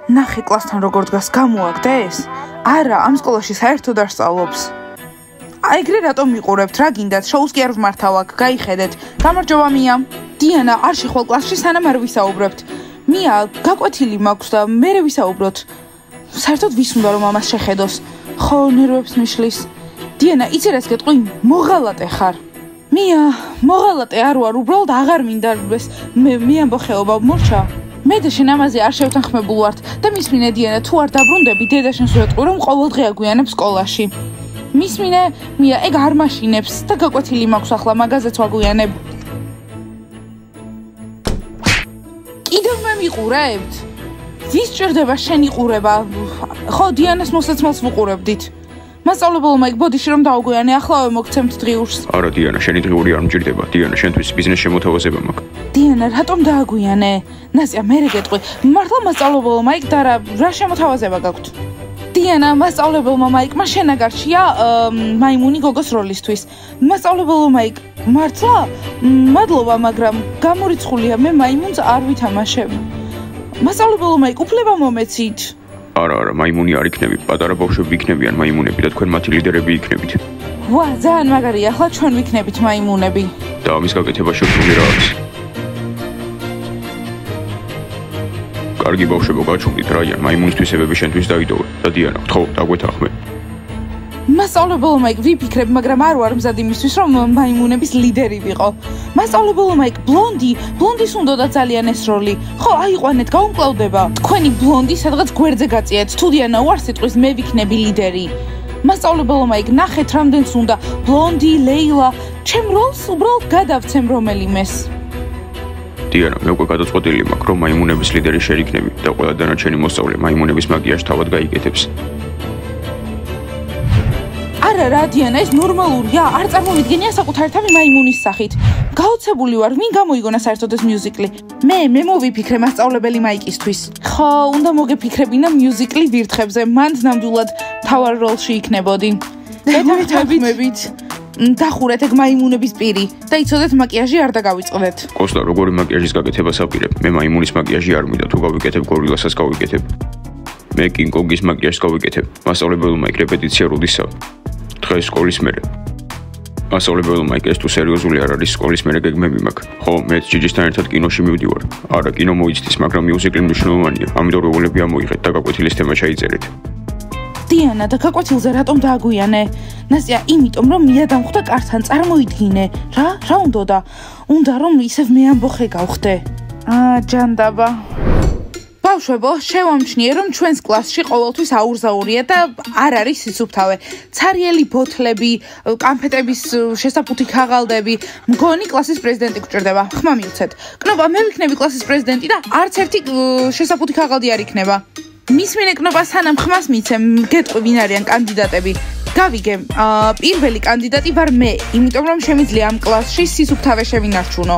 ნახე კლასთან როგორ დგას გამოაგდეს? არა, ამ სკოლაში საერთოდ არ სწავლობს. ეგრე რატომ მიყურებთ? რა გინდათ? შოუს კი არ ვმართავ აქ, გაიხედეთ. გამარჯობა მია. დიანა, არ შეხვალ კლასში სანამ არ ვისაუბრებთ. მია, გაკვეთილი მაქვს და მერე ვისაუბროთ. საერთოდ ვის უნდა რომ ამას შეხედოს? ხო, ნერვებს მიშლის. დიანა, იცი რას გეტყვი? მოღალატე ხარ. მია, მოღალატე არ ვარ, უბრალოდ აღარ მინდა ეს მე ამბოხეობა მორჩა. მე და შენ ამაზე არ შევთანხმებულ ვართ და მისმინე დიანა, თუ არ დაბრუნდები, დედა შენს ვეტყვი რომ ყოველდღე აგვიანებ სკოლაში. მისმინე, მია, ეგ არ მაშინებს და გაკვეთილი მაქვს ახლა, მაგაზეც ვაგვიანებ. კიდევ მე მიყურებთ? ვის ჭირდება შენი ყურება? ხო, დიანას მოსაცმელს ვუყურებდით. მასწავლებელმა იქ ბოდიში რომ დაუგვიანე, ახლა მოგცემთ დღიურს. არა დიანა, შენი დღიური არ მჭირდება. დიანა, შენთვის ბიზნეს შემოთავაზება მაქვს. დიანა, რატომ დააგვიანე? ნასია, მერე გეტყვი. მართლა მასწავლებელმა იქ და რა შემოთავაზება გაქვთ? დიანა, მასწავლებელმა მაიკმა შენაგარშია მაიმუნი გოგოს როლისთვის. მასწავლებელმა იქ მართლა? მადლობა, მაგრამ გამორიცხულია, მე მაიმუნს არ ვითამაშებ. მასწავლებელმა იქ უფლება მომეცით. არა, მაიმუნი არ იქნები, პატარა ბავშვები იქნებიან მაიმუნები და თქვენ მათი ლიდერები იქნებით. ვა, ძალიან მაგარია, ახლა ჩვენ ვიქნებით მაიმუნები. და ამის გაკეთება შეგვიძლია რა არის? კარგი ბავშვებო, გაჩვენდით რაიან, მაიმუნისთვის ებები შენთვის დაიდოვე და დიანა, გთხოვ, დაგვეთანხმე. მასწავლებელმა იქ ვიფიქრებ, მაგრამ არ ვარ მზად იმისთვის, რომ მაიმუნების ლიდერი ვიყო. მასწავლებელმა იქ ბლონდის უნდოდა ძალიან ეს როლი. ხო, აიყვანეთ, გაუმკლავდება. თქვენი ბლონდი სადღაც გვერდზე გაწიეთ. თუ დიანა უარ სიტყვის, მე ვიქნები ლიდერი. მასწავლებელმა იქ ნახეთ, რამდენს უნდა ბლონდი, ლეილა, ჩემ როლს უბრალოდ გადავცემ რომელიმეს. დიანა, მე უკვე გადაწყვეტილი მაქვს, რომ მაიმუნების ლიდერი შეიქნები და ყველა დანარჩენი მოსწავლე მაიმუნების მაგიაში თავად გაიგეთებს. არა რა დიანა, ეს ნორმალურია, არ წარმოვიდგენია საკუთარი თავი მაიმუნის სახით. გაოცებული ვარ, ვინ გამოიგონა საერთოდ ეს მიუზიკლი? მე მოვიფიქრე მასწავლებელი მაიკისთვის. ხო, უნდა მოგეფიქრებინა მიუზიკლი ვირთხებზე, მანდ ნამდვილად თავარ როლში იქნებოდი. დათანხმებით. დახურეთ ეგ მაიმუნების პირი და იცოდეთ მაკიაჟი არ დაგავიწყდეთ. კოსტა, როგორი მაკიაჟის გაკეთებას აპირებ? მე მაიმუნის მაკიაჟი არ მინდა, თუ გავიკეთებ გორილასაც გავიკეთებ. მე კინგ-კონგის მაკიაჟს გავიკეთებ. მასწავლებელმა იქ რეპეტიცია როდისაა. დღეს სკოლის მერე. მასწავლებელმა იქ ეს თუ სერიოზული არ არის, სკოლის მერე გეგმები მაქვს. ხო, მე ჯიჯისთან ერთად კინოში მივდივარ. არა, კინო მოიცდის, მაგრამ მიუზიკლი მნიშვნელოვანია. ამიტომ როლები ამოიღეთ და გაკვეთილის თემა ჩაიწერეთ. დიანა, და გაკვეთილზე რატომ დააგვიანე? ნასია, იმიტომ რომ მია დამხვდა კართან, წარმოიდგინე. რა უნდოდა? უნდა რომ ისევ მე ამბოხე გავხდე. ჯანდაბა. ბავშვებო, შევამჩნიე, რომ ჩვენს კლასში ყოველთვის აურზაურია და არ არის სისუფთავე. ცარიელი ბოთლები, კანფეტების შესაფუთი ქაღალდები, მგონი კლასის პრეზიდენტი გჭირდება. ხმა მივცეთ. კნოპა, მე ვიქნები კლასის პრეზიდენტი და არც ერთი შესაფუთი ქაღალდი არ იქნება. მისმინე კნოპა, სანამ ხმას მიცემ, გეტყვი ვინ არიან კანდიდატები. გავიგე, პირველი კანდიდატი ვარ მე, იმიტომ რომ შემიძლია ამ კლასში სისუფთავე შევინარჩუნო.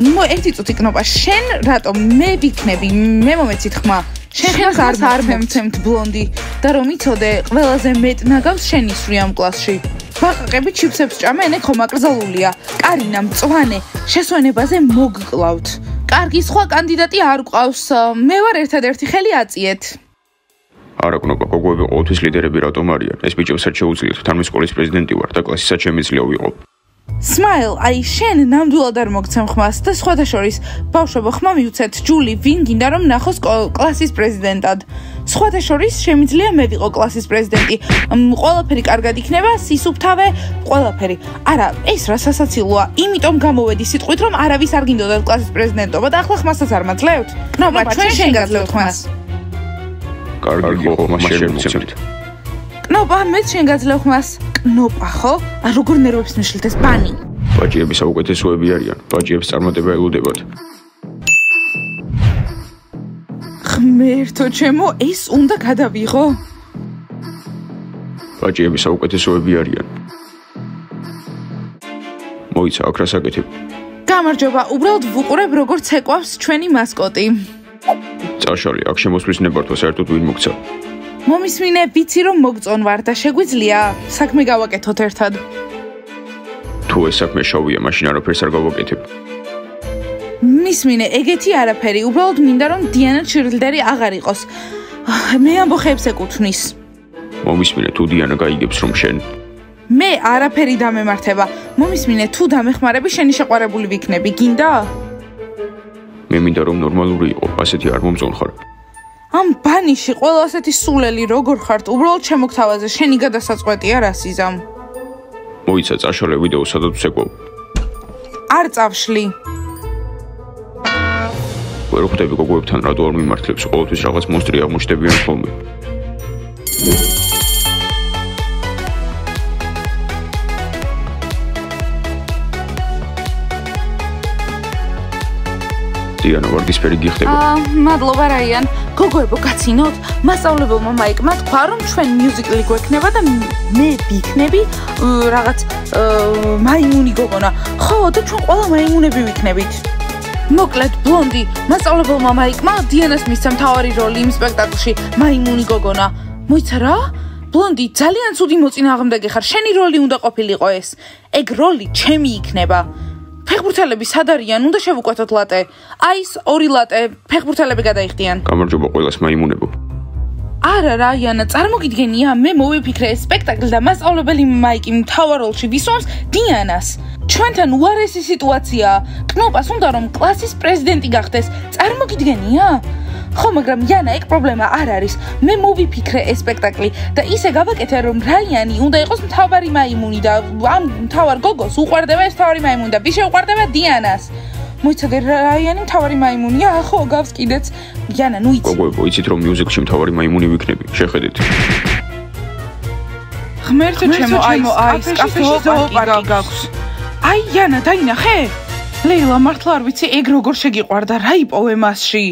ერთი წუთი კნოპა, შენ რატომ მე ვიქნები, მე მომეცით ხმა. შენ არ მემცემთ ბლონდი და რომ იცოდე, ყველაზე მეტ ნაგავს შენ ისვრი ამ კლასში. ბაყაყები ჩიფსებს ჭამენ, ეგ ხომ აკრძალულია. კარინა, მწვანე, შესვენებაზე მოგკლავთ. კარგი, სხვა კანდიდატი არ გვყავს. მე ვარ ერთადერთი, ხელი აწიეთ. არა კნოპა, გოგოები ყოველთვის ლიდერები რატომ არიან? ეს ბიჭებსაც შეუძლიათ, თან მე სკოლის პრეზიდენტი ვარ და კლასისაც შემიძლია ვიყო. Smile, აი შენ ნამდვილად არ მოგცემ ხმას და სხვათა შორის ბავშვებო ხმა მივცეთ ჯული ვინ გინდა რომ ნახოს კლასის პრეზიდენტად. სხვათა შორის შემიძლია მე ვიყო კლასის პრეზიდენტი. ყველაფერი კარგად იქნება, სისუფთავე, ყველაფერი. არა, ეს რა სასაცილოა. იმიტომ გამოვედი სიტყვით რომ არავის არ გინდოდათ კლასის პრეზიდენტობა და ახლა ხმასაც არ მაძლევთ. ნობა, ჩვენ შენ გაძლევთ ხმას. კარგი, ხო, მას შევცემთ. კნოპა, მეც შენ გაძლევ ხმას. კნოპა, ხო? როგორ ნერვებს მიშლით ეს ბანი? ბაჭიები საუკეთესოები არიან. ბაჭიებს წარმატება ელოდებათ. ღმერთო ჩემო, ეს უნდა გადავიღო? ბაჭიები საუკეთესოები არიან. მოიცა, აქ რას აკეთებ? გამარჯობა, უბრალოდ ვუყურებ როგორც ეკავს ჩვენი მასკოტი. წაშალი, აქ შემოსვლის ნებართვა საერთოდ ვინ მოგცა? მომისმინე, ვიცი რომ მოგწონ ვარ და შეგვიძლია საქმე გავაკეთოთ ერთად. თუ ეს საქმე შავია, მაშინ არაფერს არ გავაკეთებ. მისმინე, ეგეთი არაფერი, უბრალოდ მინდა რომ დიანა ჩირლდერი აღარ იყოს. მე ამბოხებს ეკუთვნის. მომისმინე, თუ დიანა გაიგებს რომ შენ მე არაფერი დამემართება. მომისმინე, თუ დამეხმარები შენი შეყვარებული ვიქნები, გინდა? მე მინდა რომ ნორმალური იყო, ასეთი არ მომწონხარ. ამ ბანიში ყველა ასეთი სულელი როგორ ხართ? უბრალოდ შემოგთავაზე, შენი გადასაწყვეტია რა სიზამ. მოიცა წაშალე ვიდეო სადაც ვსეკვავ. არ წავშლი. ვერ ხვდები გოგოებთან რატო არ მიმართლებს, ყოველთვის რაღაც მონსტრი აღმოჩნდებიან ხოლმე. დიანა ვარდისფერი გიხდება. მადლობა რაიან. გოგოებო გაცინოთ, მასწავლებელმა მაიკმა თქვა რომ ჩვენ მიუზიკლი გვექნება და მე ვიქნები რაღაც მაიმუნი გოგონა. ხო, და ჩვენ ყველა მაიმუნები ვიქნებით. მოკლედ, ბლონდი, მასწავლებელმა მაიკმა დიანას მისცა მთავარი როლი იმ სპექტაკლში მაიმუნი გოგონა. მოიცა რა? ბლონდი, ძალიან ცუდი მოწინააღმდეგე ხარ. შენი როლი უნდა ყოფილიყო ეს. ეგ როლი ჩემი იქნება. ფეხბურთელები სად არიან? უნდა შევუკვეთოთ ლატე. აი ეს 2 ლატე, ფეხბურთელები გადაიხდიან. გამარჯობა ყველას მაიმუნებო. არა რა, იანა, წარმოგიდგენია, მე მოვიფიქრე ეს სპექტაკლი და მასწავლებელი მაიკი მთავარ როლში ვისვამს დიანას. ჩვენთან უარესი სიტუაციაა. კნოპას უნდა რომ კლასის პრეზიდენტი გახდეს. წარმოგიდგენია? ხო, მაგრამ იანა, ეგ პრობლემა არ არის. მე მოვიფიქრე ეს სპექტაკლი და ისე გავაკეთე რომ რაიანი უნდა იყოს მთავარი მაიმუნი და ამ მთავარ გოგოს უყვარდება ეს მთავარი მაიმუნი და ვის შეუყვარდება დიანას. მოიცადე რაიანი მთავარი მაიმუნია, ხო, გავს კიდეც. იანა, ნუ იცი. გოგოებო, იცით რომ მიუზიკლში მთავარი მაიმუნი ვიქნები. შეხედეთ. ღმერთო ჩემო, აი, კაფეში ზოოპარკი გაქვს. აი, იანა, დაინახე? ლეილა, მართლა არ ვიცი ეგ როგორ შეგიყვარდა, რა იპოვე მასში.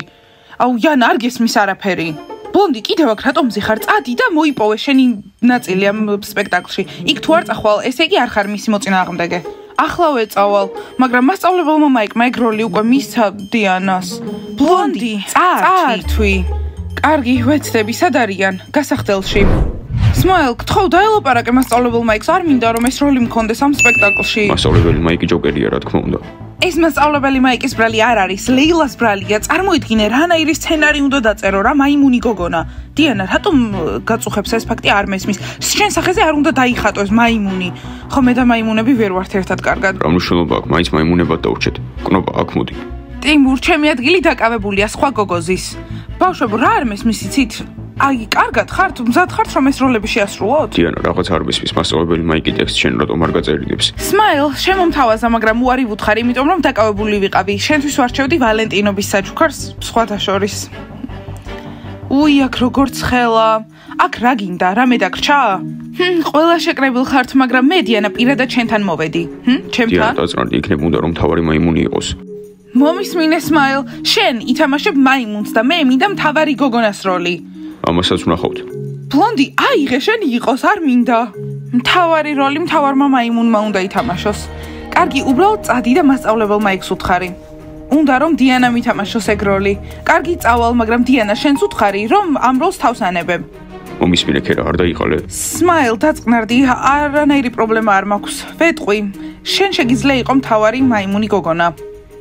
აუ, იანა, არ გესმის არაფერი. ბლონდი, კიდევ აქ რატომ ზიხარ? წადი და მოიპოვე შენი ნაწილი ამ სპექტაკლში. იქ თუ არ წახვალ, ესე იგი არ ხარ მისი მოწინააღმდეგე. ახლავე წავალ, მაგრამ მასწავლებელმა მაიკმა ეგ როლი უკვე მისცა დიანას. ბლონდი, წართვი. კარგი, ვეცდები, სად არიან? გასახდელში. სმაილ, გთხოვ დაელაპარაკე მასწავლებელ მაიკს, არ მინდა რომ ეს როლი მქონდეს ამ სპექტაკლში. მასწავლებელი მაიკი ჯოკერია, რა თქმა უნდა. ეს მასწავლებელი მაიკის ბრალი არ არის, ლეილას ბრალია. წარმოიდგინე, რანაირი სცენარი უნდა დაწერო რა მაიმუნი გოგონა. დიანა, რატომ გაწუხებს ეს ფაქტი არ მესმის? შენ სახეზე არ უნდა დაიხატოს მაიმუნი. ხო, მე და მაიმუნები ვერ ვართ ერთად კარგად. რა მნიშვნელობა აქვს, მაინც მაიმუნებად დავრჩეთ. კნოპა, აქ მოდი. ტიმურ, ჩემი ადგილი დაკავებულია სხვა გოგოზის. ბავშვებო, რა არ მესმის იცით? აი, კარგად ხართ, მზად ხართ რომ ეს როლები შეასრულოთ? დიანა, რაღაც არ მესმის, მასწავლებელი მაიკი ტექსტ შენ რატომ არ გაწერილებს? სმაილ, შემომთავაზა, მაგრამ უარი ვუთხარ, იმიტომ რომ დაკავებული ვიყავი. შენთვის ვარჩევდი ვალენტინობის საჩუქარს, სხვათა შორის. უი, აქ როგორც ხელა. აქ რა გინდა, რამე დაგრჩა? ყველა შეკრებილ ხართ, მაგრამ მე დიანა პირადად შენთან მოვედი. ჩემთან? დიანა, დაწნარდი იქნებ უნდა რომ მთავარი მაიმუნი იყოს. მომისმინე სმაილ, შენ ითამაშებ მაიმუნს და მე მინდა მთავარი გოგონას როლი. ამასაც ვნახავთ. ბლონდი, აიღე შენი იყოს, არ მინდა. მთავარი როლი მთავარმა მაიმუნმა უნდა ითამაშოს. კარგი, უბრალოდ წადი და მასწავლებელ მაიკს უთხარი. უნდა რომ დიანა მითამაშოს ეგ როლი. კარგი, წავალ, მაგრამ დიანა, შენს უთხარი, რომ ამ როლს თავს ანებებ. მომისმინე, ქერა არ დაიყალე. სმაილ, დაწყნარდი, არანაირი პრობლემა არ მაქვს. ვეტყვი, შენ შეგიძლია იყო მთავარი მაიმუნი გოგონა.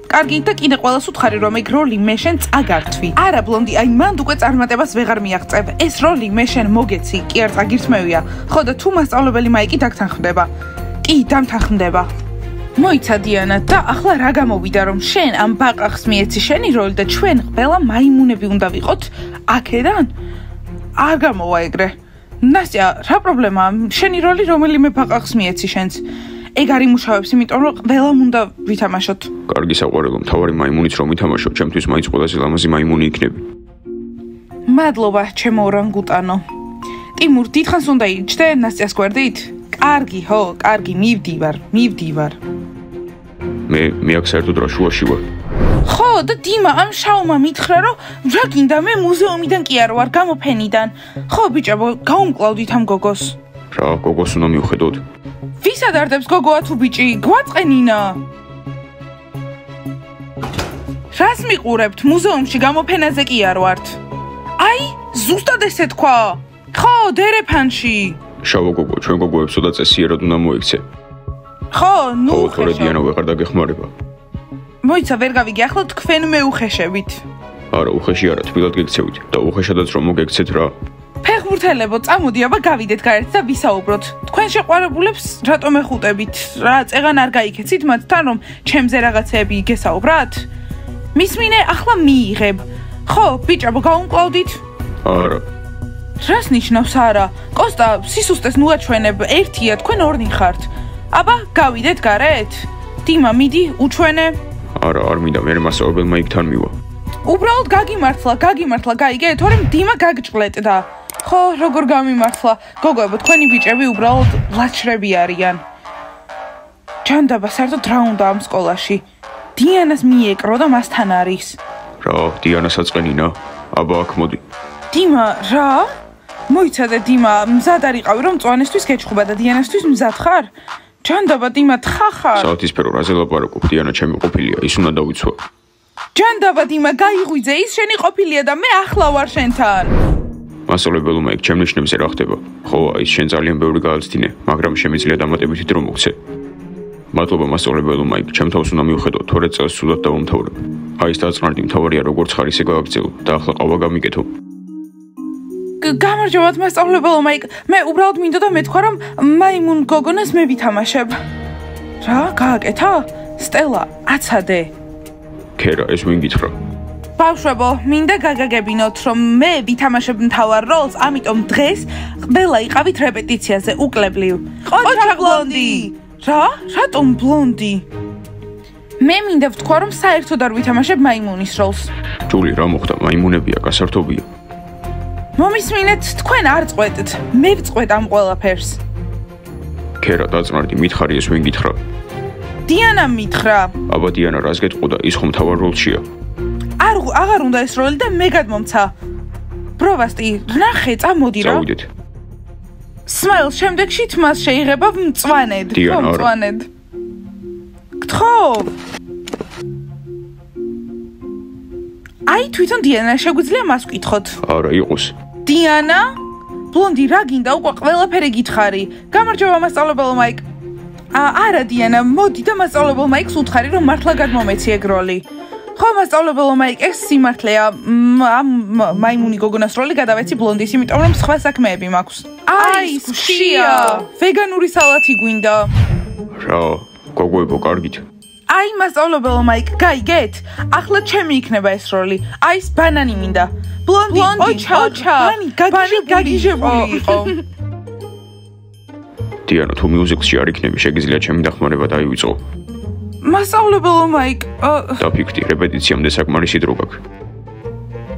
კარგი, და კიდე ყველას უთხარი რომ ეგ როლი მე შენ წაგართვი. არა, ბლონდი, აი მანდ უკვე წარმატებას ვეღარ მიაღწევ. ეს როლი მე შენ მოგეცი, კი არ წაგირთმევია. ხო და თუ მასწავლებელი მაიკი დაგთანხმდება. კი, დამთანხმდება. მოიცა დიანა, და ახლა რა გამოვიდა რომ შენ ამ ბაყაყს მიეცი შენი როლი და ჩვენ ყველა მაიმუნები უნდა ვიყოთ აქედან? არ გამოვა ეგრე. ნასტია, რა პრობლემაა? შენი როლი რომელიმე ბაყაყს მიეცი შენს. ეგ არ იმუშავებს, იმიტომ რომ ყველამ უნდა ვითამაშოთ. კარგი საყვარელო, მთავარი მაიმუნიც რომ ვითამაშო, ჩემთვის მაინც ყველაზე ლამაზი მაიმუნი იქნები. მადლობა, ჩემო ორანგუტანო. ტიმურ, დიდხანს უნდა იჯდე ნასტიას გვერდით? კარგი, ხო, კარგი, მივდივარ. მე აქ საერთოდ რა შუაში ვარ. ხო, და დიმა ამ შაუმა მითხრა, რომ რა გინდა მე მუზეუმიდან კი არ ვარ, გამოფენიდან. ხო, ბიჭებო, გაუმკლავდით ამ გოგოს. რა, გოგოს უნდა მივხედოთ? ვის ადარდებს გოგოა თუ ბიჭი? გვაწყენინა. რას მიყურებთ? მუზეუმში გამოფენაზე კი არ ვართ. აი, ზუსტად ესე თქვა. ხო, დერეფანში. შავო გოგო, ჩვენ გოგოებს ოდა წესიერად უნდა მოიქცე. ხო, ნუ თორე დიანა ვეღარ დაგეხმარება. მოიცა ვერ გავიგე, ახლა თქვენ მეუხეშებით. არა, უხეში არა, თბილად გექცევით და უხეშადაც რომ მოგექცეთ რა. ფეხბურთელებო, წამოდი, აბა გავიდეთ გარეთ და ვისაუბროთ. თქვენ შეყვარებულებს რატომ ეხუტებით? რა წეღან არ გაიქეცით მათთან, რომ ჩემზე რაღაცეები გესაუბრათ? მისმინე, ახლა მიიღებ. ხო, ბიჭებო, გაუმკლავდით? არა. რას ნიშნავს არა? კოსტა, სისუსტეს ნუაჩვენებ, ერთია, თქვენ ორნი ხართ. აბა, გავიდეთ გარეთ? დიმა, მიდი, უჩვენე. არა, არ მინდა, მე მასწავლებელმა იქთან მივა. უბრალოდ გაგიმართლა, გაიგე, თორემ დიმა გაგჭყლეტდა. ხო, როგორ გამიმართლა? გოგოებო, თქვენი ბიჭები უბრალოდ ლაჩრები არიან. ჯანდაბა, საერთოდ რა უნდა ამ სკოლაში? დიანას მიეკრო და მასთან არის. რა, დიანა საწყენინა? აბა, აქ მოდი. დიმა, რა? მოიცადე დიმა, მზად არიყავი რომ მწვანესთვის გეჩხუბა და დიანასთვის მზად ხარ? ჯანდაბა, დიმა, თხახარ. საათისფერო რაზე ლაპარაკობ, დიანა ჩემი ყოფილია, ის უნდა დავიცვა. ჯანდაბა, დიმა, გაიღვიძე, ის შენი ყოფილია და მე ახლა ვარ შენთან. მასწავლებელმა იქ ჩემ ნიშნებზე რა ხდება? ხო, ის შენ ძალიან ბევრი გააცდინე, მაგრამ შემიძლია დამატებითი დრო მოგცე. მადლობა მასწავლებელმა იქ, ჩემ თავს უნდა მივხედო, თორე წელს სულად დავამთავრებ. აი ეს დაწყნარდი მთავარია როგორც ხარ ისე გააგრძელო და ახლა ყავა გამიკეთო. გამარჯობათ მასწავლებელმა იქ, მე უბრალოდ მინდოდა მეთქვა რომ მაიმუნ გოგონას მე ვითამაშებ. რა, გააკეთა? სტელა, აცადე. ქერა, ეს ვინ გითხრა? ბავშვებო, მინდა გაგაგებინოთ, რომ მე ვითამაშებ მთავარ როლს, ამიტომ დღეს ყველა იყავით რეპეტიციაზე, უკლებლივ. ყოჩა ბლონდი! რა? რატომ ბლონდი? მე მინდა ვთქვა, რომ საერთოდ არ ვითამაშებ მაიმუნის როლს. ჯული, რა მოხდა? მაიმუნებია, გასართობია. მომისმინეთ, თქვენ არ წყვეტთ, მე ვწყვეტ ამ ყველაფერს. ქერა, დაწყნარდი, მითხარი ეს ვინ გითხრა? დიანა მითხრა. აბა დიანა რას გეტყოდა? ის ხომ მთავარ როლშია. აღარ უნდა ეს როლი და მე გადმომცა. პროვასტი, ნახე, წამოდი რა. წავიდეთ. სმაილ, შემდეგში თმას შეიღება მწვანედ. დიანა, არა. მწვანედ. გთხოვ. აი თვითონ დიანა შეგვიძლია მას ვკითხოთ. არა, იყოს. დიანა? ბლონდი, რა გინდა? უკვე ყველაფერი გითხარი. გამარჯობა მასწავლებელმა იქ. არა დიანა, მოდი და მასწავლებელმა იქს უთხარი რომ მართლა გადმომეცი ეგ როლი. ხო მასწავლებელმა იქ ეს სიმართლეა. ამ მაიმუნი გოგონას როლი გადავეცი ბლონდის, იმიტომ რომ სხვა საქმეები მაქვს. აი, ხშია. ვეგანური სალათი გვინდა. რა, გოგოებო, კარგით. აი მასწავლებელმა იქ, გაიგეთ? ახლა ჩემი იქნება ეს როლი. აი ეს ბანანი მინდა. ბლონდი, ოჩა. ბანი გაგიჟებული იყო. დიანა, თუ მიუზიკლში არ იქნები, შეგიძლია ჩემი დახმარება დაივიწყო. მასწავლებელმა იქ, დაფიქრდი, რეპეტიციამდე საკმარისი დრო გაქვს.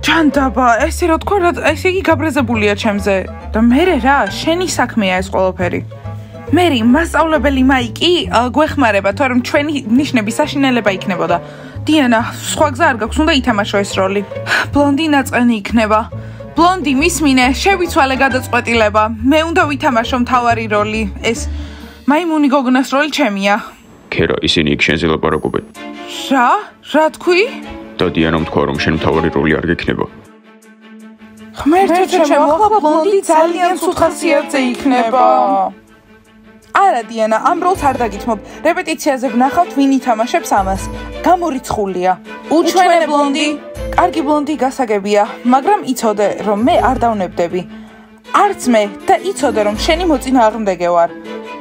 ჯანდაბა, ესე რა თქვა, ესე იგი გაბრაზებულია ჩემზე. და მე რა, შენი საქმეა ეს ყველაფერი. მერი, მასწავლებელი მაიკი გვეხმარება, თორემ ჩვენი ნიშნები საშინელება იქნებოდა. დიანა, სხვა გზა არ გაქვს, უნდა ითამაშო ეს როლი. ბლონდი ნაწყენი იქნება. ბლონდი, მისმინე, შევიცვალე გადაწყვეტილება. მე უნდა ვითამაშო მთავარი როლი. ეს მაიმუნი გოგონას როლი ჩემია. ქერა, ისინი იქ შენზე ლაპარაკობენ. რა თქვი? და დიანამ თქვა, რომ შენ მთავარი როლი არ გექნება. ღმერთო ჩემო, ახლა ბლონდი ძალიან სულ ხასიათზე იქნება. არა დიანა, ამ როლს არ დაგითმობ. რეპეტიციაზე ვნახავთ ვინ ითამაშებს ამას. გამორიცხულია. უჩვენე ბლონდი. კარგი ბლონდი გასაგებია, მაგრამ იცოდე, რომ მე არ დავნებდები. არც მე და იცოდე, რომ შენი მოწინააღმდეგე ვარ.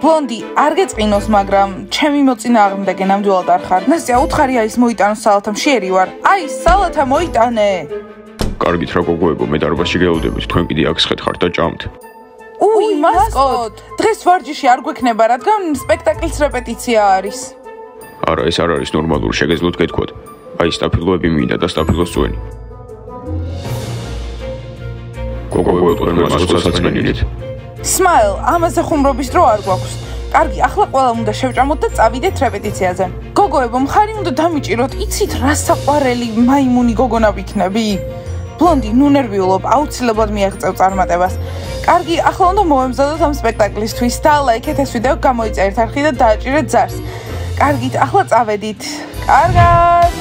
ბლონდი, არ გეწყინოს, მაგრამ ჩემი მოწინააღმდეგე ნამდვილად არ ხარ. ნასია, უთხარია ის მოიტანო სალათა, მშიერი ვარ. აი, სალათა მოიტანე. კარგით რა გოგოებო, მე დარბაზში გეოდებით, თქვენ კიდე აქ სხედხართ და ჭამთ. უი, მასკოტ, დღეს ვარჯიში არ გვექნება, რადგან სპექტაკლის რეპეტიცია არის. არა, ეს არ არის ნორმალური, შეგეძლოთ გეთქვათ. აი, სტაფილოები მინდა და სტაფილოს წვენი. გოგოებო, თქვენ მასკოტს აწმენით. სმაილ, ამაზე ხუმრობის დრო არ გვაქვს. კარგი, ახლა ყველა უნდა შევჭამოთ და წავიდეთ რეპეტიციაზე. გოგოებო, მხარი უნდა დამიჭიროთ, იცით რა საყვარელი მაიმუნი გოგონა ვიქნები? ბლონდი, ნუ ნერვიულობ, აუცილებლად მიაღწევ წარმატებას. კარგი, ახლა უნდა მოვემზადოთ ამ სპექტაკლისთვის და ლაიქეთ ეს ვიდეო, გამოიწერეთ არხი და დააჭირეთ ძარს. კარგით, ახლა წავედით. კარგად.